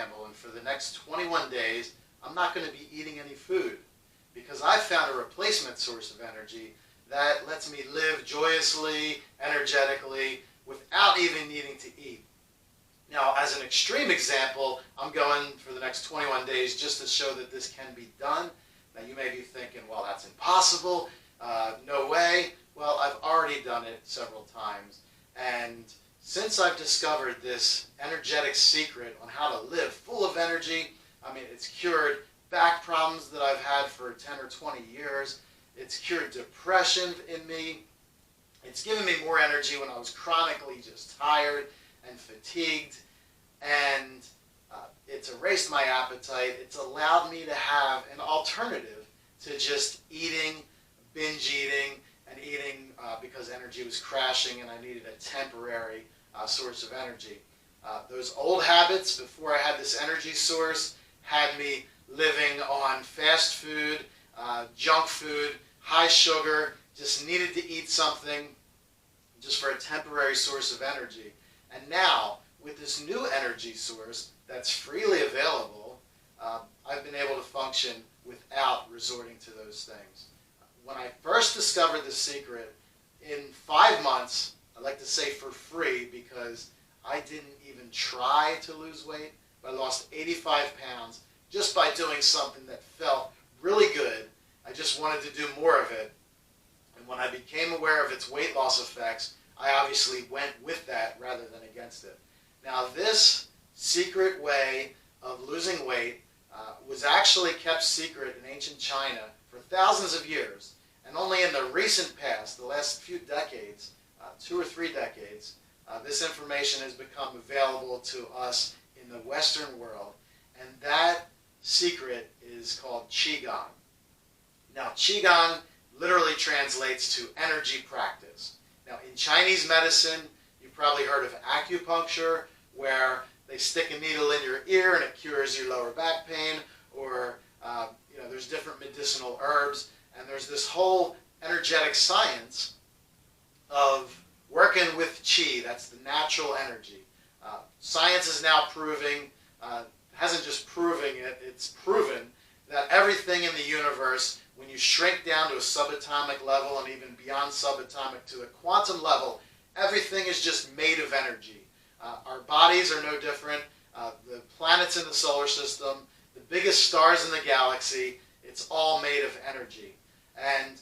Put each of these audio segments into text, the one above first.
preamble, and for the next 21 days, I'm not going to be eating any food because I've found a replacement source of energy that lets me live joyously, energetically, without even needing to eat. Now, as an extreme example, I'm going for the next 21 days just to show that this can be done. Now, you may be thinking, well, that's impossible. No way. Well, I've already done it several times. And since I've discovered this energetic secret on how to live full of energy, I mean, it's cured back problems that I've had for 10 or 20 years. It's cured depression in me. It's given me more energy when I was chronically just tired and fatigued. And it's erased my appetite. It's allowed me to have an alternative to just eating, binge eating, and eating because energy was crashing and I needed a temporary source of energy. Those old habits before I had this energy source had me living on fast food, junk food, high sugar, just needed to eat something just for a temporary source of energy. And now, with this new energy source that's freely available, I've been able to function without resorting to those things. When I first discovered the secret, in 5 months, I like to say for free because I didn't even try to lose weight, but I lost 85 pounds just by doing something that felt really good. I just wanted to do more of it. And when I became aware of its weight loss effects, I obviously went with that rather than against it. Now, this secret way of losing weight was actually kept secret in ancient China for thousands of years. And only in the recent past, the last few decades, 2 or 3 decades, this information has become available to us in the Western world. And that secret is called Qigong. Now, Qigong literally translates to energy practice. Now, in Chinese medicine, you've probably heard of acupuncture, where they stick a needle in your ear and it cures your lower back pain, or there's different medicinal herbs, and there's this whole energetic science of working with qi. That's the natural energy. Science is now proving, hasn't just proving it, it's proven that everything in the universe, when you shrink down to a subatomic level and even beyond subatomic to the quantum level, everything is just made of energy. Our bodies are no different. The planets in the solar system, the biggest stars in the galaxy, it's all made of energy. And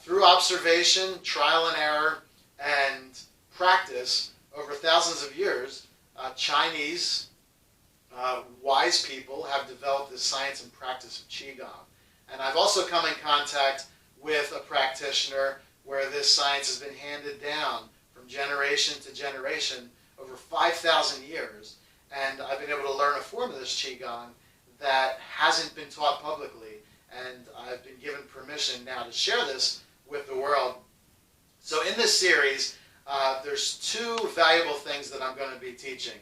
through observation, trial and error, and practice over thousands of years, Chinese wise people have developed this science and practice of Qigong. And I've also come in contact with a practitioner where this science has been handed down from generation to generation over 5,000 years. And I've been able to learn a form of this Qigong that hasn't been taught publicly. And I've been given permission now to share this with the world. So in this series, there's 2 valuable things that I'm going to be teaching.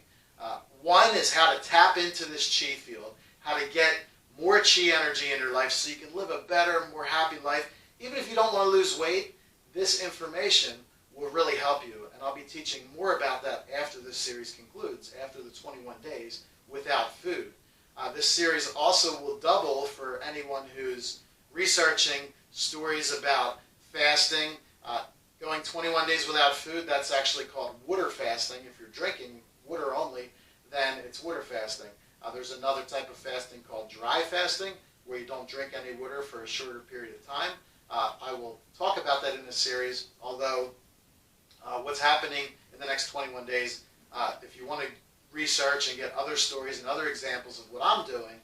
One is how to tap into this Qi field, how to get more Qi energy in your life so you can live a better, more happy life. Even if you don't want to lose weight, this information will really help you. And I'll be teaching more about that after this series concludes, after the 21 days without food. This series also will double for anyone who's researching stories about fasting. Going 21 days without food, that's actually called water fasting. If you're drinking water only, then it's water fasting. There's another type of fasting called dry fasting, where you don't drink any water for a shorter period of time. I will talk about that in this series, although what's happening in the next 21 days, if you want to research and get other stories and other examples of what I'm doing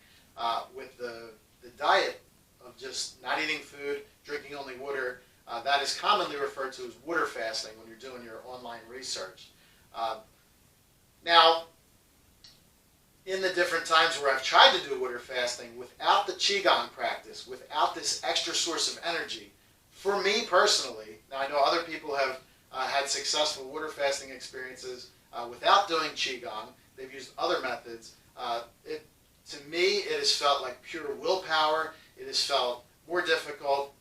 with the diet of just not eating food, drinking only water, that is commonly referred to as water fasting when you're doing your online research. Now, in the different times where I've tried to do water fasting without the Qigong practice, without this extra source of energy, for me personally, now I know other people have had successful water fasting experiences without doing Qigong. They've used other methods. To me, it has felt like pure willpower. It has felt more difficult.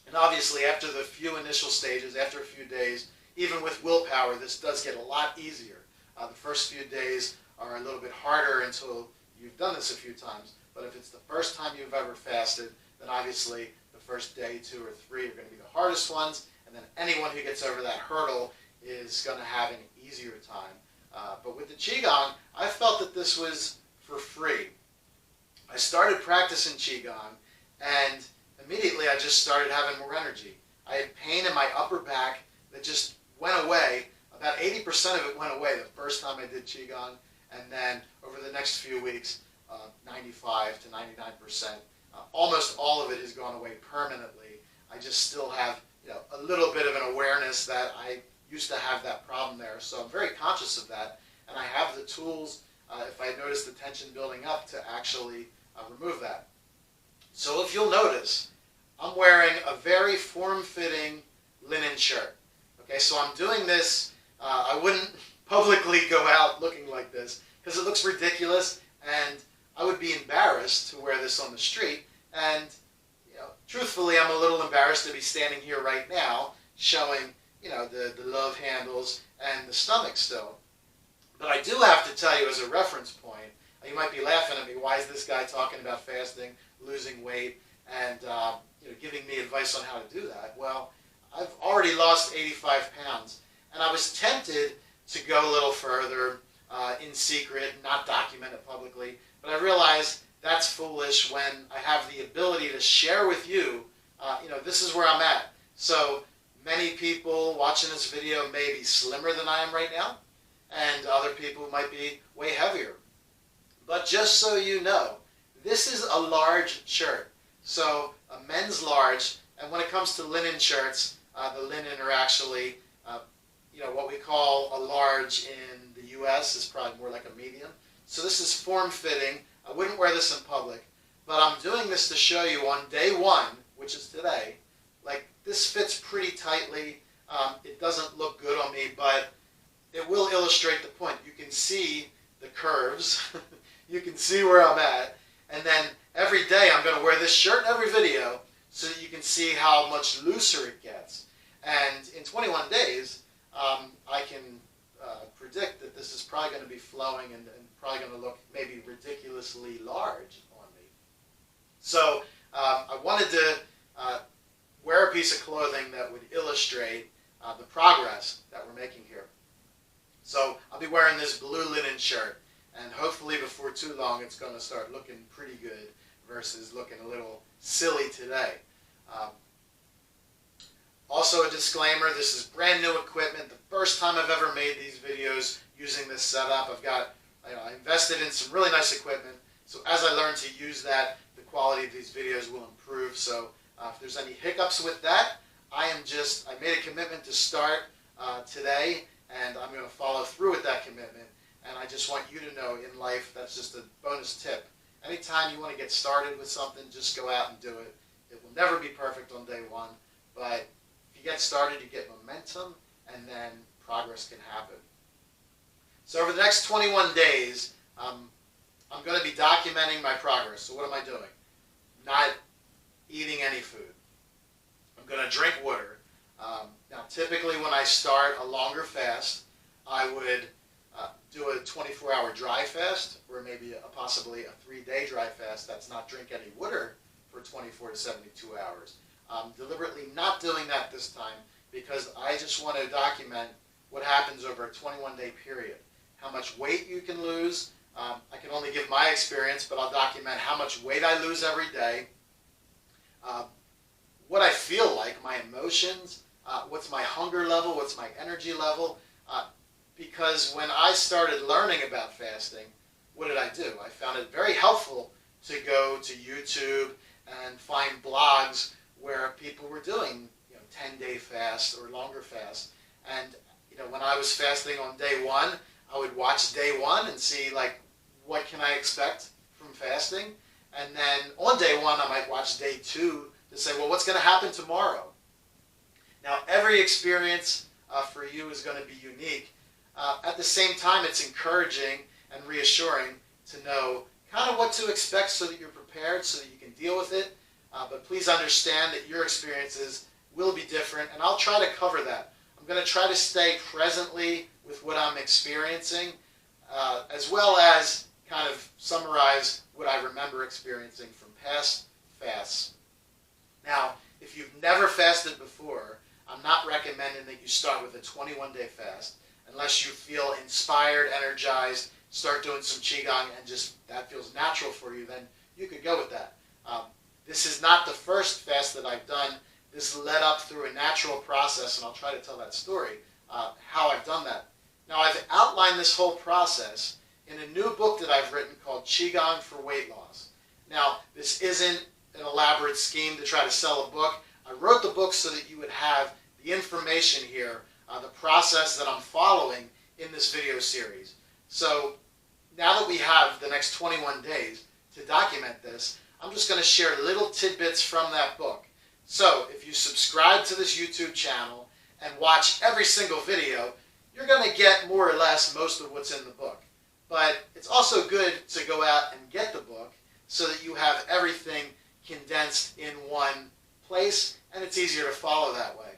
And obviously, after the few initial stages, after a few days, even with willpower, this does get a lot easier. The first few days are a little bit harder until you've done this a few times, but if it's the first time you've ever fasted, then obviously the first day, 2 or 3 are going to be the hardest ones, and then anyone who gets over that hurdle is going to have an easier time. But with the Qigong, I felt that this was for free. I started practicing Qigong, and immediately I just started having more energy. I had pain in my upper back that just went away. About 80% of it went away the first time I did Qigong, and then over the next few weeks, 95 to 99%. Almost all of it has gone away permanently. I just still have a little bit of an awareness that I used to have that problem there. So I'm very conscious of that, and I have the tools, if I notice the tension building up, to actually remove that. So if you'll notice, I'm wearing a very form-fitting linen shirt. Okay, so I'm doing this. I wouldn't publicly go out looking like this because it looks ridiculous, and I would be embarrassed to wear this on the street. And truthfully, I'm a little embarrassed to be standing here right now showing the love handles and the stomach still. But I do have to tell you as a reference point, you might be laughing at me, why is this guy talking about fasting, losing weight, and giving me advice on how to do that? Well, I've already lost 85 pounds, and I was tempted to go a little further in secret, not document it publicly, but I realized that's foolish when I have the ability to share with you, this is where I'm at. So many people watching this video may be slimmer than I am right now, and other people might be way heavier. But just so you know, this is a large shirt. So a men's large, and when it comes to linen shirts, the linen are actually, what we call a large in the U.S. is probably more like a medium. So this is form-fitting. I wouldn't wear this in public, but I'm doing this to show you on day 1, which is today, like this fits pretty tightly. It doesn't look good on me, but it will illustrate the point. You can see the curves. You can see where I'm at. And then every day I'm going to wear this shirt in every video so that you can see how much looser it gets. And in 21 days, I can predict that this is probably going to be flowing and probably going to look maybe ridiculously large on me. So I wanted to wear a piece of clothing that would illustrate the progress that we're making here. So I'll be wearing this blue linen shirt, and hopefully before too long it's going to start looking pretty good versus looking a little silly today. Also a disclaimer, this is brand new equipment. The first time I've ever made these videos using this setup. I invested in some really nice equipment, so as I learn to use that, the quality of these videos will improve. So if there's any hiccups with that, I made a commitment to start today, and I'm going to follow through with that commitment. And I just want you to know, in life, that's just a bonus tip. Anytime you want to get started with something, just go out and do it. It will never be perfect on day 1, but if you get started, you get momentum, and then progress can happen. So over the next 21 days, I'm going to be documenting my progress. So what am I doing? Not eating any food. I'm going to drink water. Now, typically when I start a longer fast, I would do a 24-hour dry fast, or maybe possibly a 3-day dry fast that's not drink any water for 24 to 72 hours. I'm deliberately not doing that this time because I just want to document what happens over a 21-day period. How much weight you can lose. I can only give my experience, but I'll document how much weight I lose every day, what I feel like, my emotions, what's my hunger level, what's my energy level. Because when I started learning about fasting, what did I do? I found it very helpful to go to YouTube and find blogs where people were doing 10-day fast or longer fast. And when I was fasting on day 1, I would watch day 1 and see what can I expect from fasting. And then on day 1, I might watch day 2 to say, well, what's going to happen tomorrow? Now, every experience for you is going to be unique. At the same time, it's encouraging and reassuring to know kind of what to expect so that you're prepared, so that you can deal with it. But please understand that your experiences will be different, and I'll try to cover that. I'm going to try to stay presently with what I'm experiencing, as well as kind of summarize what I remember experiencing from past fasts. Now, if you've never fasted before, I'm not recommending that you start with a 21-day fast unless you feel inspired, energized, start doing some Qigong, and just that feels natural for you, then you could go with that. This is not the first fast that I've done. This led up through a natural process, and I'll try to tell that story, how I've done that. Now, I've outlined this whole process in a new book that I've written called Qigong for Weight Loss. Now, this isn't an elaborate scheme to try to sell a book. I wrote the book so that you would have the information here, the process that I'm following in this video series. So now that we have the next 21 days to document this, I'm just going to share little tidbits from that book. So if you subscribe to this YouTube channel and watch every single video, you're going to get more or less most of what's in the book. But it's also good to go out and get the book so that you have everything condensed in one place, and it's easier to follow that way.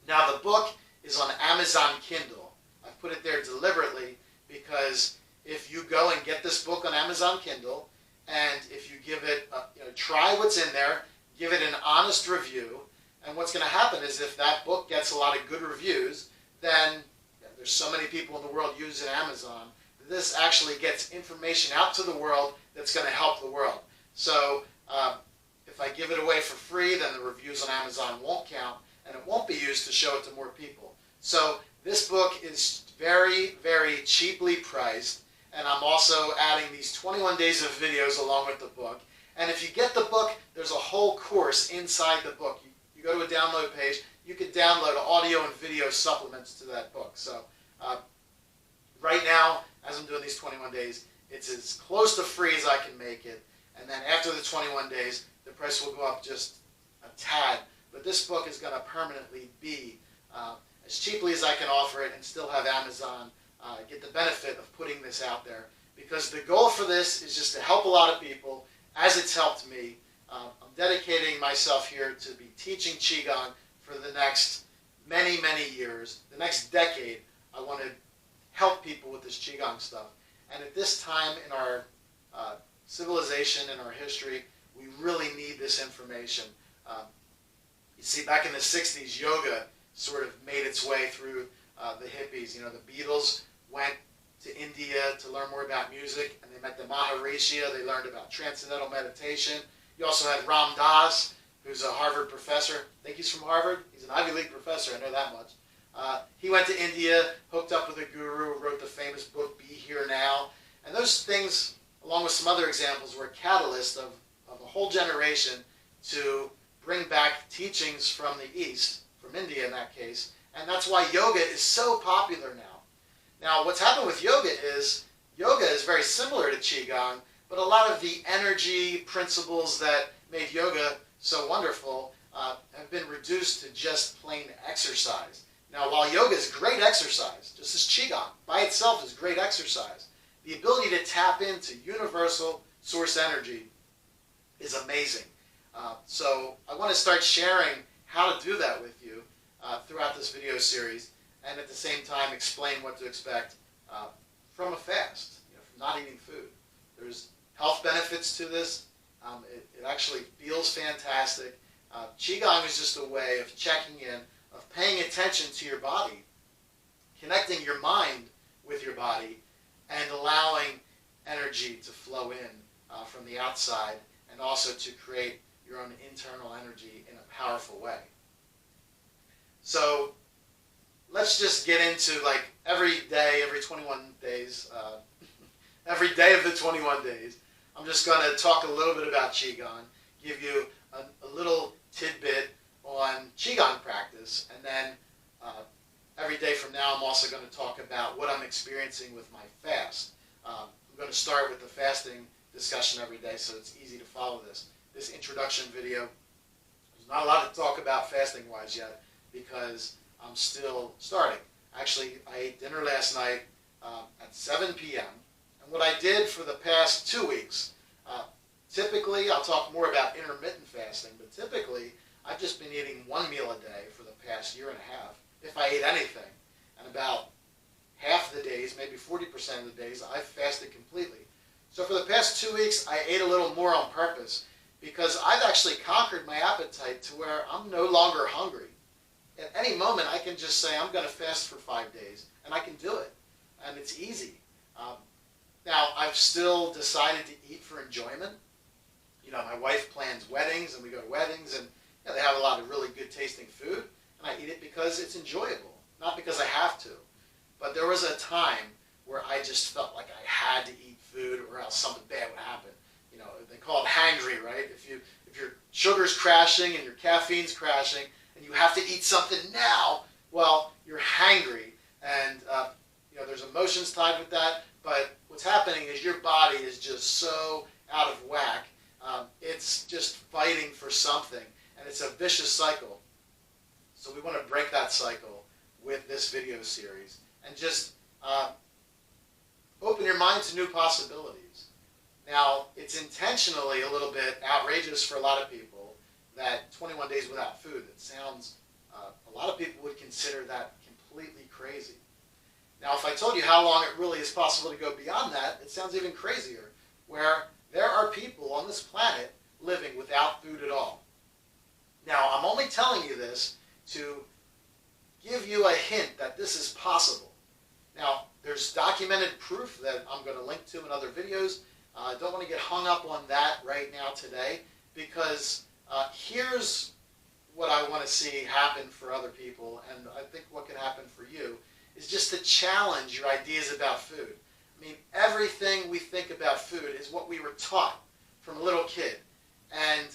Now, the book is on Amazon Kindle. I've put it there deliberately because if you go and get this book on Amazon Kindle, and if you give it, try what's in there, give it an honest review, and what's going to happen is if that book gets a lot of good reviews, then there's so many people in the world using Amazon, this actually gets information out to the world that's going to help the world. So if I give it away for free, then the reviews on Amazon won't count, and it won't be used to show it to more people. So this book is very, very cheaply priced, and I'm also adding these 21 days of videos along with the book. And if you get the book, there's a whole course inside the book. You go to a download page, you can download audio and video supplements to that book. So right now, as I'm doing these 21 days, it's as close to free as I can make it. And then after the 21 days, the price will go up just a tad. But this book is going to permanently be as cheaply as I can offer it and still have Amazon get the benefit of putting this out there. Because the goal for this is just to help a lot of people as it's helped me. I'm dedicating myself here to be teaching Qigong for the next many, many years. The next decade, I want to help people with this Qigong stuff. And at this time in our civilization, in our history, we really need this information. You see, back in the 60s, yoga sort of made its way through the hippies. You know, the Beatles went to India to learn more about music, and they met the Maharishi. They learned about transcendental meditation. You also had Ram Dass, who's a Harvard professor. I think he's from Harvard. He's an Ivy League professor, I know that much. He went to India, hooked up with a guru, wrote the famous book, Be Here Now. And those things, along with some other examples, were catalysts of a whole generation to bring back teachings from the East, from India in that case. And that's why yoga is so popular now. Now, what's happened with yoga is very similar to Qigong, but a lot of the energy principles that made yoga so wonderful have been reduced to just plain exercise. Now, while yoga is great exercise, just as Qigong by itself is great exercise, the ability to tap into universal source energy is amazing. So I want to start sharing how to do that with you throughout this video series, and at the same time explain what to expect from a fast, from not eating food. There's health benefits to this. It actually feels fantastic. Qigong is just a way of checking in, of paying attention to your body, connecting your mind with your body, and allowing energy to flow in from the outside, and also to create your own internal energy in a powerful way. So let's just get into, like, every day, every 21 days, every day of the 21 days, I'm just going to talk a little bit about Qigong, give you a little tidbit on Qigong practice, and then every day from now I'm also going to talk about what I'm experiencing with my fast. I'm going to start with the fasting discussion every day so it's easy to follow this. This introduction video, there's not a lot to talk about fasting-wise yet because I'm still starting. Actually, I ate dinner last night at 7 p.m. And what I did for the past 2 weeks, typically, I'll talk more about intermittent fasting, but typically I've just been eating one meal a day for the past year and a half, if I ate anything. And about half the days, maybe 40% of the days, I've fasted completely. So for the past 2 weeks, I ate a little more on purpose because I've actually conquered my appetite to where I'm no longer hungry. At any moment, I can just say, I'm going to fast for 5 days, and I can do it. And it's easy. Now, I've still decided to eat for enjoyment. You know, my wife plans weddings, and we go to weddings, and they have a lot of really good tasting food, and I eat it because it's enjoyable, not because I have to. But there was a time where I just felt like I had to eat food or else something bad would happen. You know, they call it hangry, right? If your sugar's crashing and your caffeine's crashing and you have to eat something now, well, you're hangry. And, there's emotions tied with that. But what's happening is your body is just so out of whack. It's just fighting for something. And it's a vicious cycle. So we want to break that cycle with this video series and just open your mind to new possibilities. Now, it's intentionally a little bit outrageous for a lot of people that 21 days without food. It sounds, a lot of people would consider that completely crazy. Now, if I told you how long it really is possible to go beyond that, it sounds even crazier, where there are people on this planet living without food at all. Now, I'm only telling you this to give you a hint that this is possible. Now, there's documented proof that I'm going to link to in other videos. I don't want to get hung up on that right now today, because here's what I want to see happen for other people, and I think what can happen for you is just to challenge your ideas about food. I mean, everything we think about food is what we were taught from a little kid. And,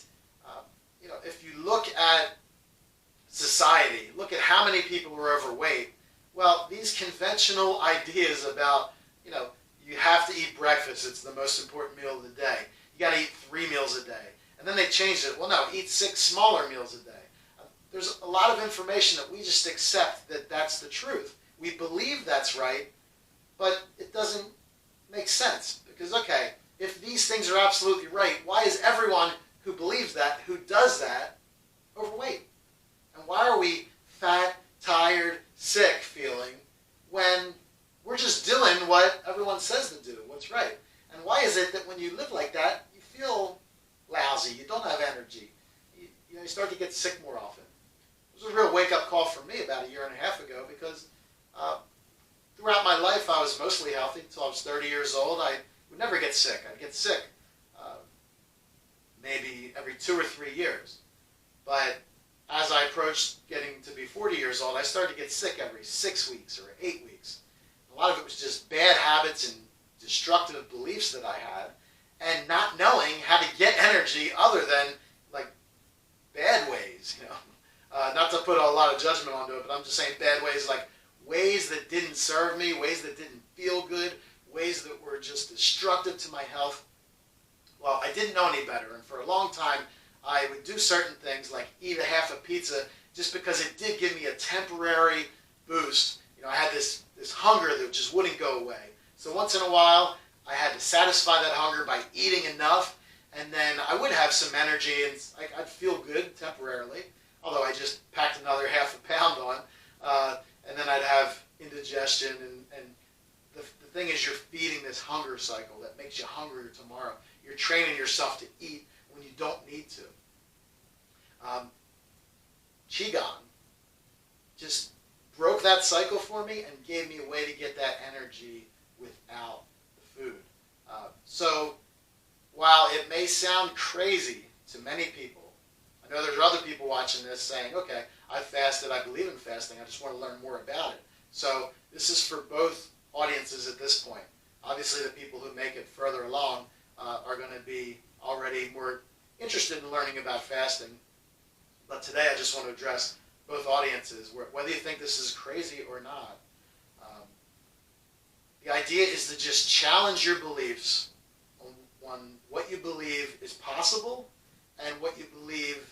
if you look at society, look at how many people are overweight, well, these conventional ideas about, you have to eat breakfast, it's the most important meal of the day. You got to eat 3 meals a day. And then they changed it. Well, no, eat 6 smaller meals a day. There's a lot of information that we just accept that that's the truth. We believe that's right, but it doesn't make sense. Because, okay, if these things are absolutely right, why is everyone who believes that, who does that, overweight? And why are we fat, tired, sick feeling when we're just doing what everyone says to do, what's right? And why is it that when you live like that, you feel lousy, you don't have energy, you start to get sick more often? It was a real wake-up call for me about 1.5 years ago, because throughout my life I was mostly healthy until I was 30 years old. I would never get sick. I'd get sick maybe every 2 or 3 years. But as I approached getting to be 40 years old, I started to get sick every 6 weeks or 8 weeks. A lot of it was just bad habits and destructive beliefs that I had, and not knowing how to get energy other than like bad ways, Not to put a lot of judgment onto it, but I'm just saying bad ways, like ways that didn't serve me, ways that didn't feel good, ways that were just destructive to my health. Well, I didn't know any better, and for a long time, I would do certain things like eat a half a pizza just because it did give me a temporary boost. I had this hunger that just wouldn't go away. So once in a while, I had to satisfy that hunger by eating enough, and then I would have some energy, and I'd feel good temporarily, although I just packed another half a pound on, and then I'd have indigestion, and the thing is, you're feeding this hunger cycle that makes you hungrier tomorrow. You're training yourself to eat when you don't need to. Qigong just broke that cycle for me and gave me a way to get that energy without the food. So while it may sound crazy to many people, I know there's other people watching this saying, okay, I fasted, I believe in fasting, I just want to learn more about it. So this is for both audiences at this point. Obviously the people who make it further along are going to be already more interested in learning about fasting. But today I just want to address both audiences, whether you think this is crazy or not. The idea is to just challenge your beliefs on what you believe is possible and what you believe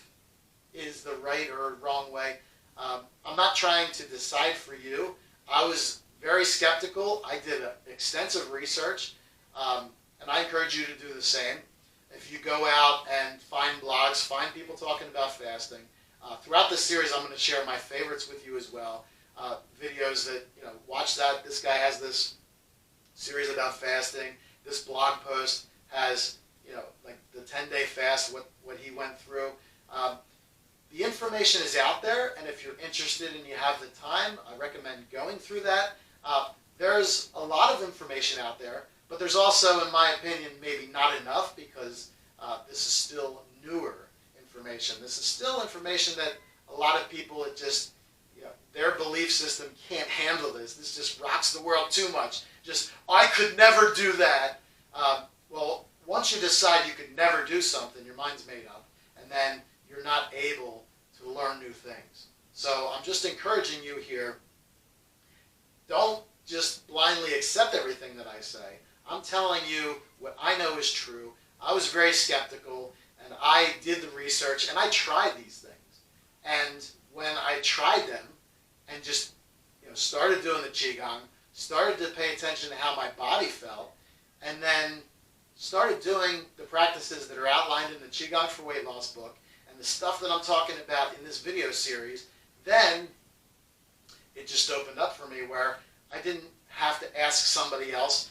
is the right or wrong way. I'm not trying to decide for you. I was very skeptical. I did extensive research, and I encourage you to do the same. If you go out and find blogs, find people talking about fasting. Throughout this series, I'm going to share my favorites with you as well. videos that, watch that. This guy has this series about fasting. This blog post has, like the 10-day fast, what he went through. The information is out there, and if you're interested and you have the time, I recommend going through that. There's a lot of information out there, but there's also, in my opinion, maybe not enough, because this is still newer information. This is still information that a lot of people, it just, their belief system can't handle this. This just rocks the world too much. Just, I could never do that. Well, once you decide you could never do something, your mind's made up, and then you're not able to learn new things. So I'm just encouraging you here, don't just blindly accept everything that I say. I'm telling you what I know is true. I was very skeptical, and I did the research, and I tried these things. And when I tried them and just started doing the Qigong, started to pay attention to how my body felt, and then started doing the practices that are outlined in the Qigong for Weight Loss book and the stuff that I'm talking about in this video series, then it just opened up for me where I didn't have to ask somebody else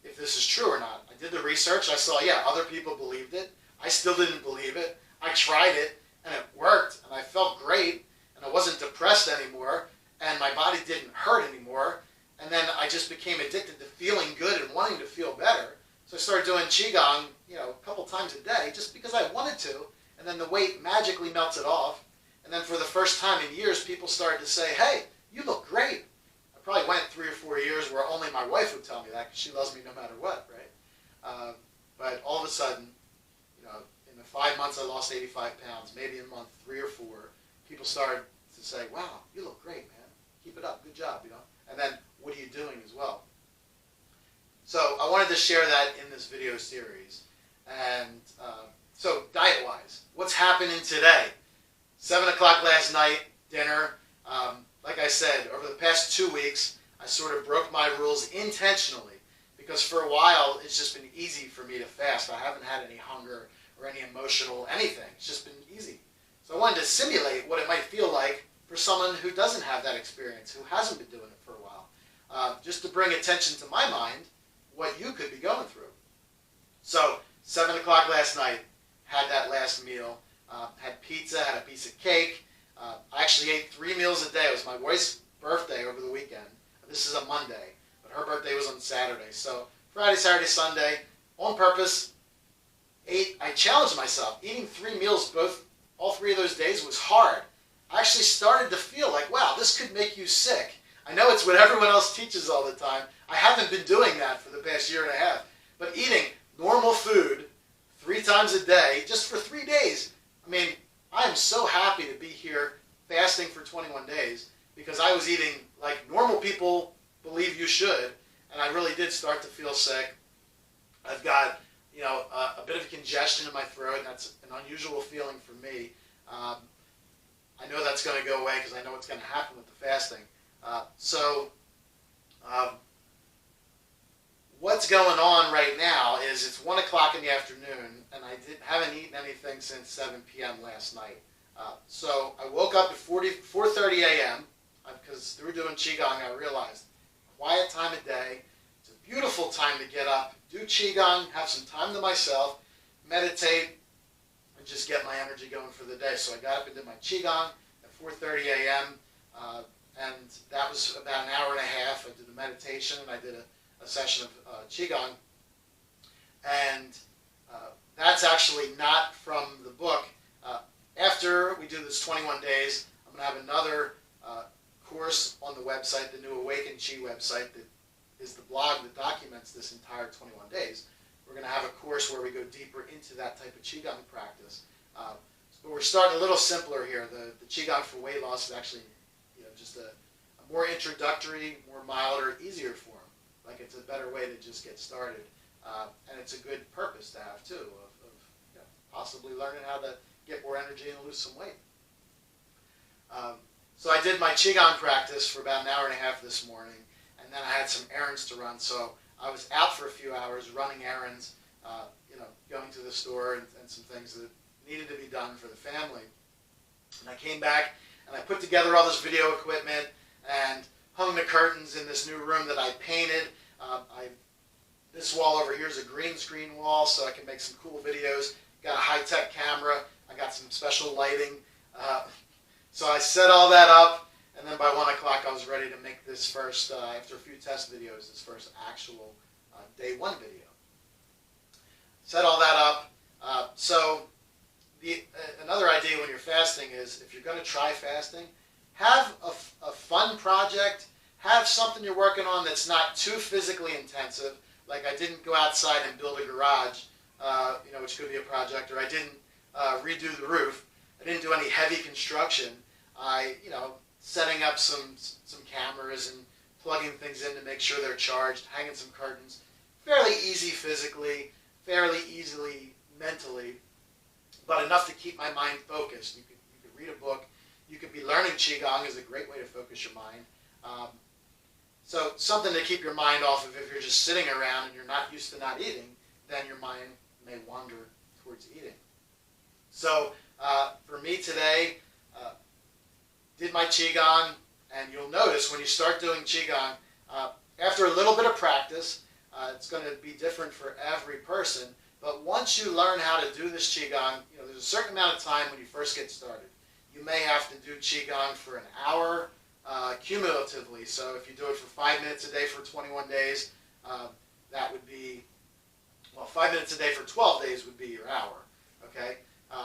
if this is true or not. I did the research. I saw, yeah, other people believed it. I still didn't believe it. I tried it, and it worked, and I felt great, and I wasn't depressed anymore, and my body didn't hurt anymore, and then I just became addicted to feeling good and wanting to feel better. So I started doing Qigong, a couple times a day, just because I wanted to, and then the weight magically melted off, and then for the first time in years, people started to say, hey, you look great. I probably went 3 or 4 years where only my wife would tell me that, because she loves me no matter what, right? But all of a sudden, in the 5 months I lost 85 pounds, maybe in month 3 or 4, people started to say, wow, you look great, man. Keep it up, good job, And then, what are you doing as well? So I wanted to share that in this video series. And so diet-wise, what's happening today? 7 o'clock last night, dinner. Like I said, over the past 2 weeks, I sort of broke my rules intentionally, because for a while, it's just been easy for me to fast. I haven't had any hunger or any emotional anything. It's just been easy. So I wanted to simulate what it might feel like for someone who doesn't have that experience, who hasn't been doing it for a while, just to bring attention to my mind what you could be going through. So 7 o'clock last night, had that last meal, had pizza, had a piece of cake. I actually ate 3 meals a day. It was my wife's birthday over the weekend. This is a Monday, but her birthday was on Saturday. So Friday, Saturday, Sunday, on purpose, I challenged myself. Eating 3 meals all 3 of those days was hard. I actually started to feel like, wow, this could make you sick. I know it's what everyone else teaches all the time. I haven't been doing that for the past 1.5 years. But eating normal food 3 times a day, just for 3 days, I am so happy to be here fasting for 21 days, because I was eating like normal people believe you should, and I really did start to feel sick. I've got, a bit of congestion in my throat, and that's an unusual feeling for me. I know that's going to go away because I know what's going to happen with the fasting. What's going on right now is it's 1 o'clock in the afternoon, and I haven't eaten anything since 7 p.m. last night. So I woke up at 4:30 a.m. because through doing Qigong, I realized quiet time of day. It's a beautiful time to get up, do Qigong, have some time to myself, meditate, and just get my energy going for the day. So I got up and did my Qigong at 4:30 a.m. And that was about 1.5 hours. I did the meditation, and I did a session of Qigong. And that's actually not from the book. After we do this 21 days, I'm going to have another course on the website, the new Awaken Qi website, that is the blog that documents this entire 21 days. We're going to have a course where we go deeper into that type of Qigong practice. But we're starting a little simpler here. The Qigong for weight loss is actually just a more introductory, more milder, easier form. Like, it's a better way to just get started. And it's a good purpose to have, too, of possibly learning how to get more energy and lose some weight. So I did my Qigong practice for about 1.5 hours this morning, and then I had some errands to run. So I was out for a few hours running errands, going to the store and some things that needed to be done for the family. And I came back and I put together all this video equipment. and hung the curtains in this new room that I painted. This wall over here is a green screen wall, so I can make some cool videos. Got a high-tech camera. I got some special lighting. So I set all that up, and then by 1 o'clock I was ready to make this first, after a few test videos, this first actual day one video. Set all that up. So another idea when you're fasting is, if you're going to try fasting, have a fun project. Have something you're working on that's not too physically intensive. Like, I didn't go outside and build a garage, which could be a project, or I didn't redo the roof. I didn't do any heavy construction. Setting up some cameras and plugging things in to make sure they're charged, hanging some curtains. Fairly easy physically, fairly easily mentally, but enough to keep my mind focused. You could read a book. You could be learning Qigong is a great way to focus your mind. So something to keep your mind off of. If you're just sitting around and you're not used to not eating, then your mind may wander towards eating. So for me today, did my Qigong, and you'll notice when you start doing Qigong, after a little bit of practice, it's going to be different for every person, but once you learn how to do this Qigong, there's a certain amount of time when you first get started. You may have to do Qigong for an hour cumulatively, so if you do it for 5 minutes a day for 21 days, that would be, 5 minutes a day for 12 days would be your hour, okay?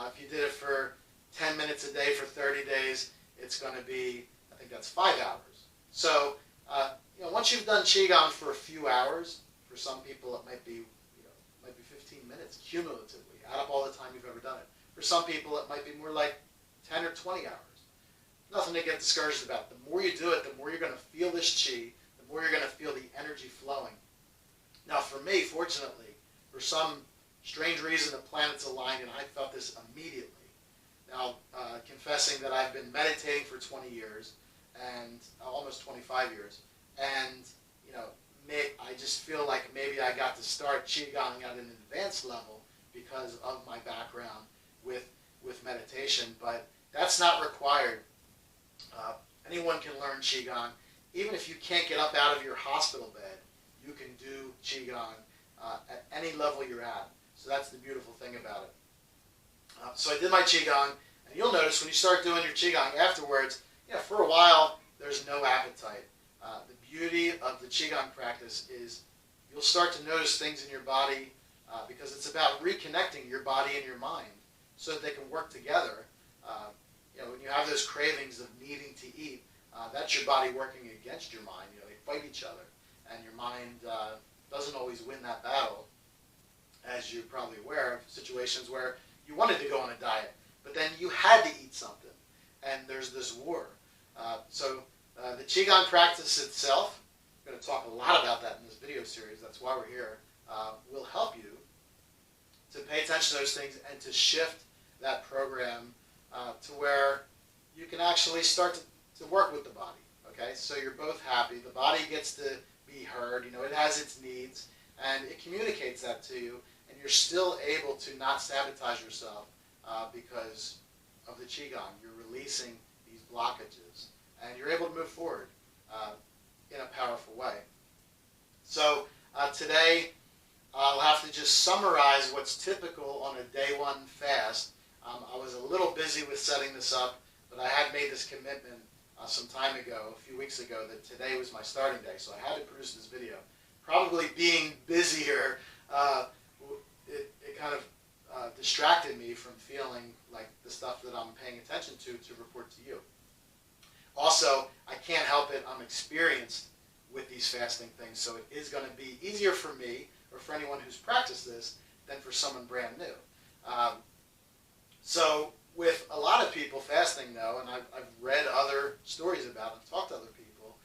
If you did it for 10 minutes a day for 30 days, it's going to be, I think that's 5 hours. So, once you've done Qigong for a few hours, for some people it might be, 15 minutes cumulatively. Add up all the time you've ever done it. For some people it might be more like 10 or 20 hours. Nothing to get discouraged about. The more you do it, the more you're going to feel this Qi, the more you're going to feel the energy flowing. Now for me, fortunately, for some strange reason the planets aligned and I felt this immediately. Now, confessing that I've been meditating for 20 years, and almost 25 years, and, I just feel like maybe I got to start Qigong at an advanced level because of my background with meditation, but that's not required. Anyone can learn Qigong. Even if you can't get up out of your hospital bed, you can do Qigong at any level you're at. So that's the beautiful thing about it. So I did my Qigong, and you'll notice when you start doing your Qigong afterwards, for a while there's no appetite. The beauty of the Qigong practice is you'll start to notice things in your body because it's about reconnecting your body and your mind so that they can work together. When you have those cravings of needing to eat, that's your body working against your mind. They fight each other, and your mind doesn't always win that battle, as you're probably aware of situations where you wanted to go on a diet, but then you had to eat something, and there's this war. The Qigong practice itself, I'm going to talk a lot about that in this video series, that's why we're here, will help you to pay attention to those things and to shift that program to where you can actually start to work with the body. Okay, so you're both happy. The body gets to be heard. It has its needs, and it communicates that to you, and you're still able to not sabotage yourself because of the Qigong. You're releasing these blockages, and you're able to move forward in a powerful way. So today, I'll have to just summarize what's typical on a day one fast. I was a little busy with setting this up, but I had made this commitment some time ago, a few weeks ago, that today was my starting day, so I had to produce this video. Probably being busier, it kind of distracted me from feeling like the stuff that I'm paying attention to report to you. Also, I can't help it, I'm experienced with these fasting things, so it is going to be easier for me, or for anyone who's practiced this, than for someone brand new. So with a lot of people fasting, though, and I've read other stories about it, talked to other people,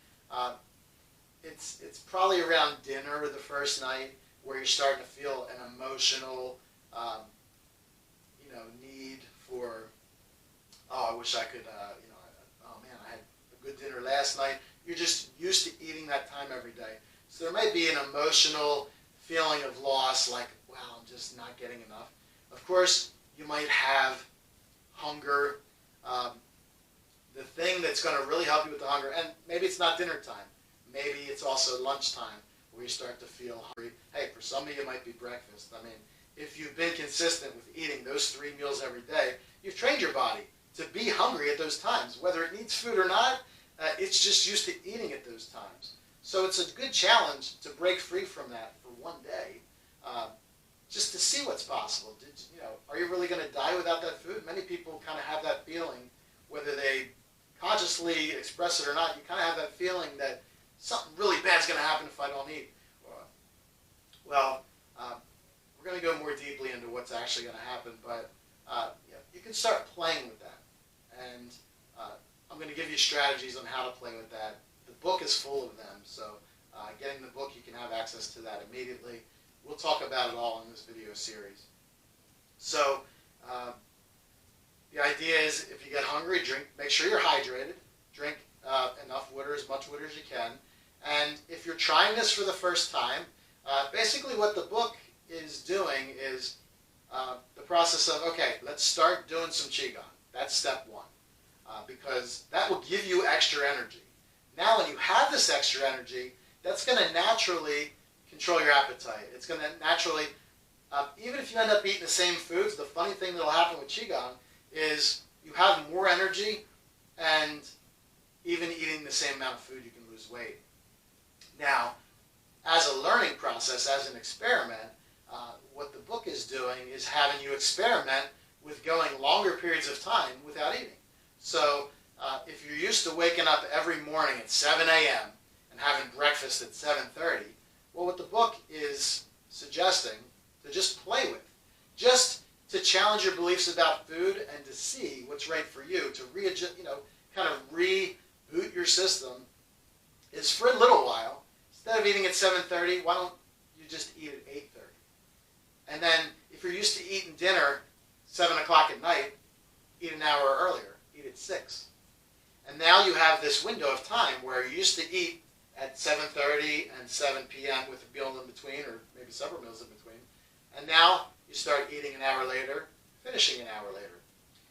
it's probably around dinner the first night where you're starting to feel an emotional need for, I wish I could, oh man, I had a good dinner last night. You're just used to eating that time every day. So there might be an emotional feeling of loss, like, wow, I'm just not getting enough. Of course, you might have hunger. the thing that's going to really help you with the hunger, and maybe it's not dinner time, maybe it's also lunchtime where you start to feel hungry. Hey, for some of you it might be breakfast. I mean, if you've been consistent with eating those 3 meals every day, you've trained your body to be hungry at those times. Whether it needs food or not, it's just used to eating at those times. So it's a good challenge to break free from that for one day, just to see what's possible. Are you really going to die without that food? Many people kind of have that feeling, whether they consciously express it or not. You kind of have that feeling that something really bad is going to happen if I don't eat. Well, we're going to go more deeply into what's actually going to happen, but you can start playing with that. And I'm going to give you strategies on how to play with that. The book is full of them, so getting the book, you can have access to that immediately. We'll talk about it all in this video series. So the idea is, if you get hungry, make sure you're hydrated. Drink enough water, as much water as you can. And if you're trying this for the first time, basically what the book is doing is the process of, okay, let's start doing some Qigong. That's step one, because that will give you extra energy. Now when you have this extra energy, that's going to naturally control your appetite. It's going to naturally, even if you end up eating the same foods, the funny thing that will happen with Qigong is you have more energy, and even eating the same amount of food, you can lose weight. Now, as a learning process, as an experiment, what the book is doing is having you experiment with going longer periods of time without eating. So if you're used to waking up every morning at 7 a.m. and having breakfast at 7:30, well, what the book is suggesting to just play with, just to challenge your beliefs about food and to see what's right for you, to readjust, kind of reboot your system, is for a little while, instead of eating at 7:30, why don't you just eat at 8:30? And then if you're used to eating dinner 7 o'clock at night, eat an hour earlier, eat at 6. And now you have this window of time where you used to eat at 7:30 and 7 p.m. with a meal in between, or maybe several meals in between. And now you start eating an hour later, finishing an hour later.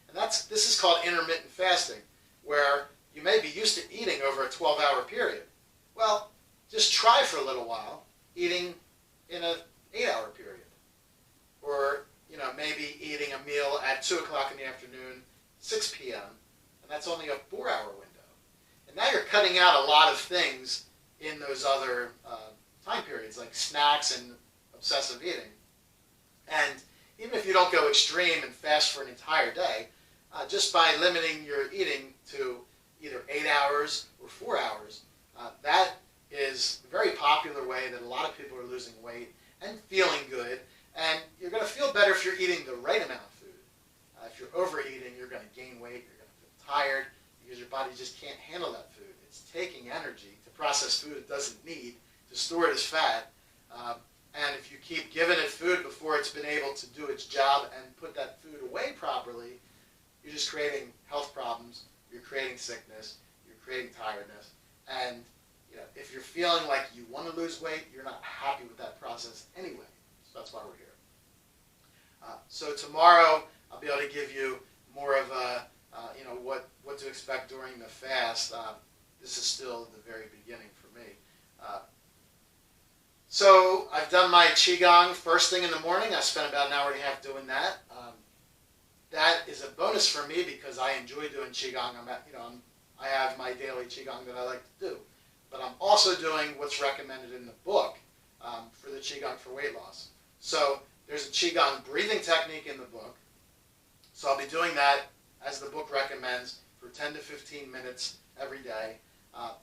And this is called intermittent fasting, where you may be used to eating over a 12-hour period. Well, just try for a little while eating in an 8-hour period. Or, maybe eating a meal at 2 o'clock in the afternoon, 6 p.m., and that's only a 4-hour window. And now you're cutting out a lot of things in those other time periods, like snacks and obsessive eating. And even if you don't go extreme and fast for an entire day, just by limiting your eating to either 8 hours or 4 hours, that is a very popular way that a lot of people are losing weight and feeling good. And you're going to feel better if you're eating the right amount of food. If you're overeating, you're going to gain weight, you're going to feel tired, because your body just can't handle that food. It's taking energy to process food it doesn't need, to store it as fat. And if you keep giving it food before it's been able to do its job and put that food away properly, you're just creating health problems, you're creating sickness, you're creating tiredness. And if you're feeling like you want to lose weight, you're not happy with that process anyway. So that's why we're here. So tomorrow I'll be able to give you more of a, what to expect during the fast. This is still the very beginning for me. So I've done my Qigong first thing in the morning. I spent about an hour and a half doing that. That is a bonus for me because I enjoy doing Qigong. I have my daily Qigong that I like to do. But I'm also doing what's recommended in the book for the Qigong for weight loss. So there's a Qigong breathing technique in the book. So I'll be doing that as the book recommends for 10 to 15 minutes every day.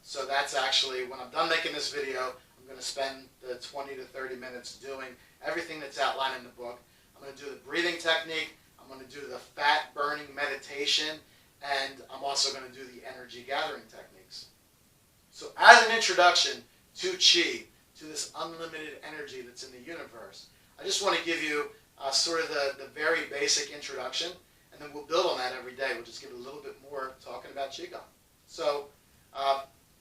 So that's actually, when I'm done making this video, I'm going to spend the 20 to 30 minutes doing everything that's outlined in the book. I'm going to do the breathing technique. I'm going to do the fat burning meditation. And I'm also going to do the energy gathering techniques. So as an introduction to Qi, to this unlimited energy that's in the universe, I just want to give you sort of the very basic introduction, and then we'll build on that every day. We'll just give it a little bit more talking about Qigong. So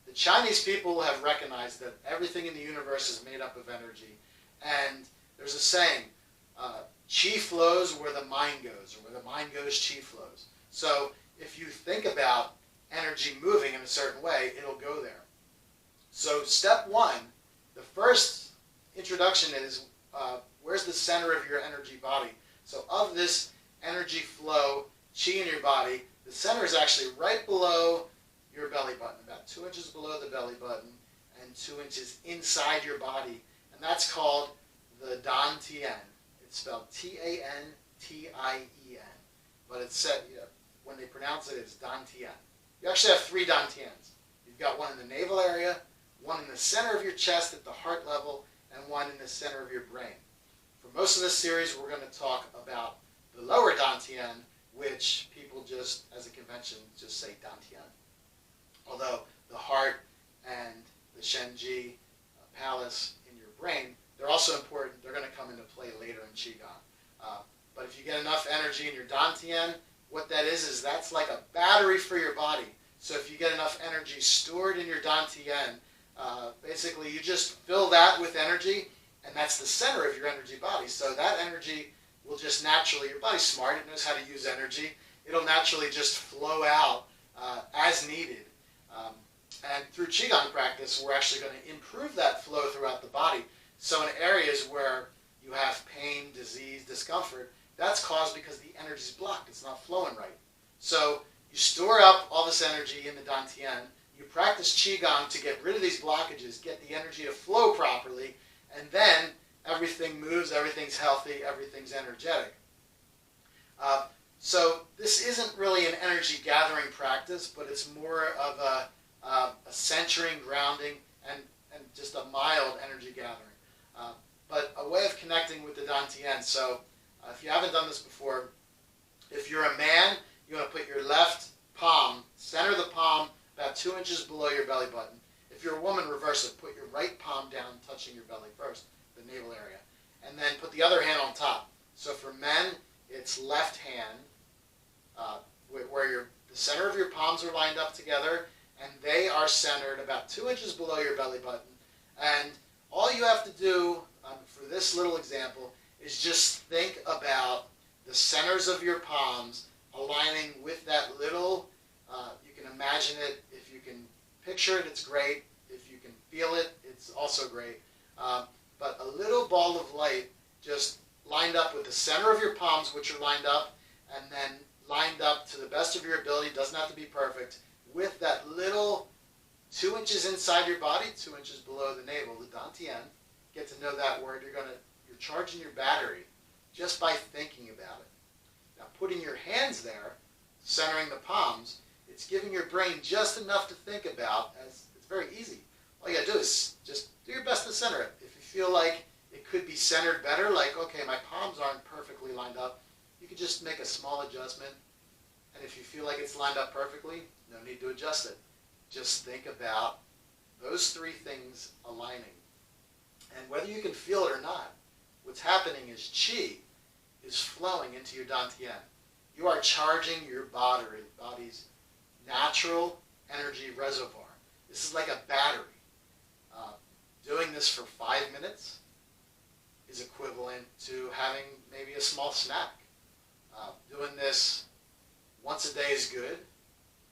the Chinese people have recognized that everything in the universe is made up of energy. And there's a saying, Qi flows where the mind goes, or where the mind goes, Qi flows. So if you think about energy moving in a certain way, it'll go there. So step one, the first introduction is where's the center of your energy body? So of this energy flow, chi in your body, the center is actually right below your belly button, about 2 inches below the belly button and 2 inches inside your body. And that's called the Dantian. It's spelled Tantien. But it's said, when they pronounce it, it's Dantian. You actually have 3 Dantians. You've got one in the navel area, one in the center of your chest at the heart level, and one in the center of your brain. For most of this series, we're going to talk about the lower Dantian, which people just, as a convention, just say Dantian. Although the heart and the Shenji palace in your brain, they're also important. They're going to come into play later in Qigong. But if you get enough energy in your Dantian, what that is that's like a battery for your body. So if you get enough energy stored in your Dantian, basically you just fill that with energy, and that's the center of your energy body. So that energy will just naturally, your body's smart, it knows how to use energy, it'll naturally just flow out as needed. And through Qigong practice, we're actually going to improve that flow throughout the body. So in areas where you have pain, disease, discomfort, that's caused because the energy is blocked. It's not flowing right. So you store up all this energy in the Dantian. You practice Qigong to get rid of these blockages, get the energy to flow properly, and then everything moves, everything's healthy, everything's energetic. So this isn't really an energy gathering practice, but it's more of a centering, grounding, and just a mild energy gathering. But a way of connecting with the Dantian. So if you haven't done this before, if you're a man, you want to put your left palm, center of the palm, about 2 inches below your belly button. If you're a woman, reverse it. Put your right palm down, touching your belly first, the navel area. And then put the other hand on top. So for men, it's left hand, where the center of your palms are lined up together, and they are centered about 2 inches below your belly button. And all you have to do for this little example is just think about the centers of your palms aligning with that little, you can imagine it, if you can picture it, it's great. If you can feel it, it's also great. But a little ball of light just lined up with the center of your palms, which are lined up, and then lined up to the best of your ability, doesn't have to be perfect, with that little 2 inches inside your body, 2 inches below the navel, the Dantian. Get to know that word. You're charging your battery just by thinking about it. Now putting your hands there, centering the palms, it's giving your brain just enough to think about. As it's very easy. All you gotta do is just do your best to center it. If you feel like it could be centered better, like, okay, my palms aren't perfectly lined up, you could just make a small adjustment. And if you feel like it's lined up perfectly, no need to adjust it. Just think about those 3 things aligning. And whether you can feel it or not, what's happening is chi is flowing into your Dantian. You are charging your body's natural energy reservoir. This is like a battery. Doing this for 5 minutes is equivalent to having maybe a small snack. Doing this once a day is good.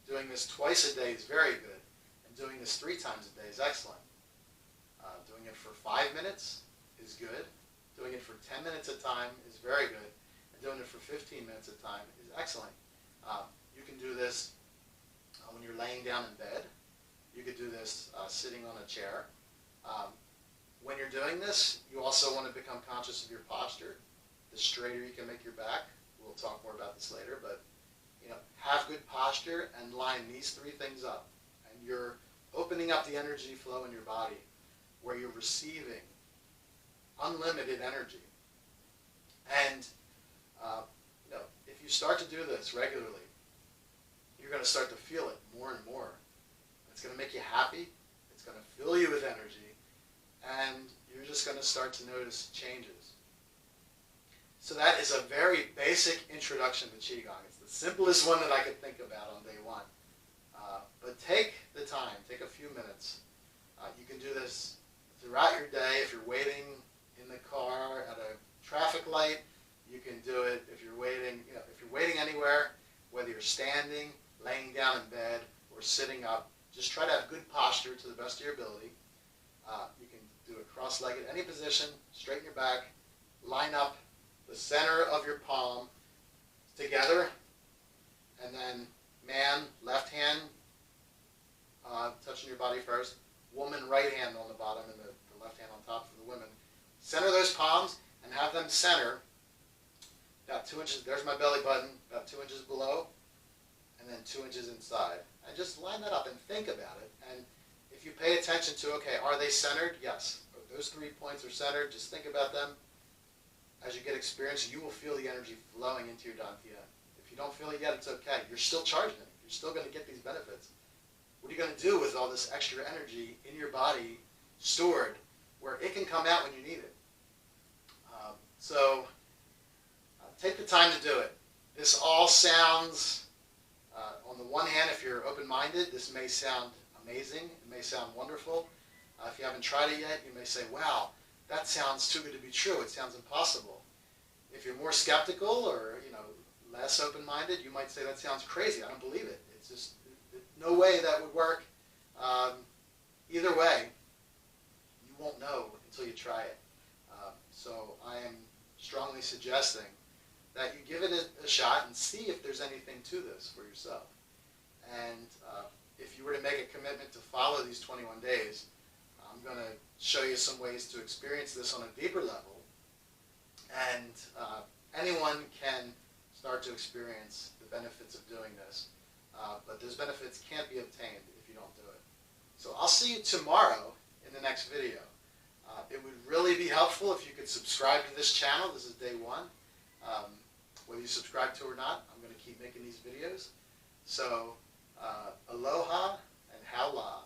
Doing this twice a day is very good. And doing this 3 times a day is excellent. Doing it for 5 minutes is good. Doing it for 10 minutes at a time is very good. And doing it for 15 minutes at a time is excellent. You can do this when you're laying down in bed. You could do this sitting on a chair. When you're doing this, you also want to become conscious of your posture. The straighter you can make your back. We'll talk more about this later, but have good posture and line these 3 things up. And you're opening up the energy flow in your body where you're receiving unlimited energy. And if you start to do this regularly, you're going to start to feel it more and more. It's going to make you happy. It's going to fill you with energy. And you're just going to start to notice changes. So that is a very basic introduction to Qigong. It's the simplest one that I could think about on day 1. But take the time, take a few minutes. You can do this throughout your day. If you're waiting in the car at a traffic light, you can do it. If you're waiting, if you're waiting anywhere, whether you're standing, laying down in bed, or sitting up. Just try to have good posture to the best of your ability. You can do it cross-legged, any position, straighten your back, line up the center of your palm together, and then man, left hand touching your body first, woman, right hand on the bottom, and the left hand on top for the women. Center those palms and have them center about 2 inches, there's my belly button, about 2 inches below, and then 2 inches inside. And just line that up and think about it. And if you pay attention to, okay, are they centered? Yes. Those 3 points are centered. Just think about them. As you get experience, you will feel the energy flowing into your dantian. If you don't feel it yet, it's okay. You're still charging it. You're still going to get these benefits. What are you going to do with all this extra energy in your body stored where it can come out when you need it? Take the time to do it. This all sounds, on the one hand, if you're open-minded, this may sound amazing. It may sound wonderful. If you haven't tried it yet, you may say, wow, that sounds too good to be true. It sounds impossible. If you're more skeptical or less open-minded, you might say that sounds crazy. I don't believe it. It's just no way that would work. Either way, you won't know until you try it. So I am strongly suggesting that you give it a shot and see if there's anything to this for yourself. And if you were to make a commitment to follow these 21 days, I'm going to show you some ways to experience this on a deeper level. And anyone can start to experience the benefits of doing this. But those benefits can't be obtained if you don't do it. So I'll see you tomorrow in the next video. It would really be helpful if you could subscribe to this channel. This is day 1. Whether you subscribe to it or not, I'm going to keep making these videos. So, aloha and howla.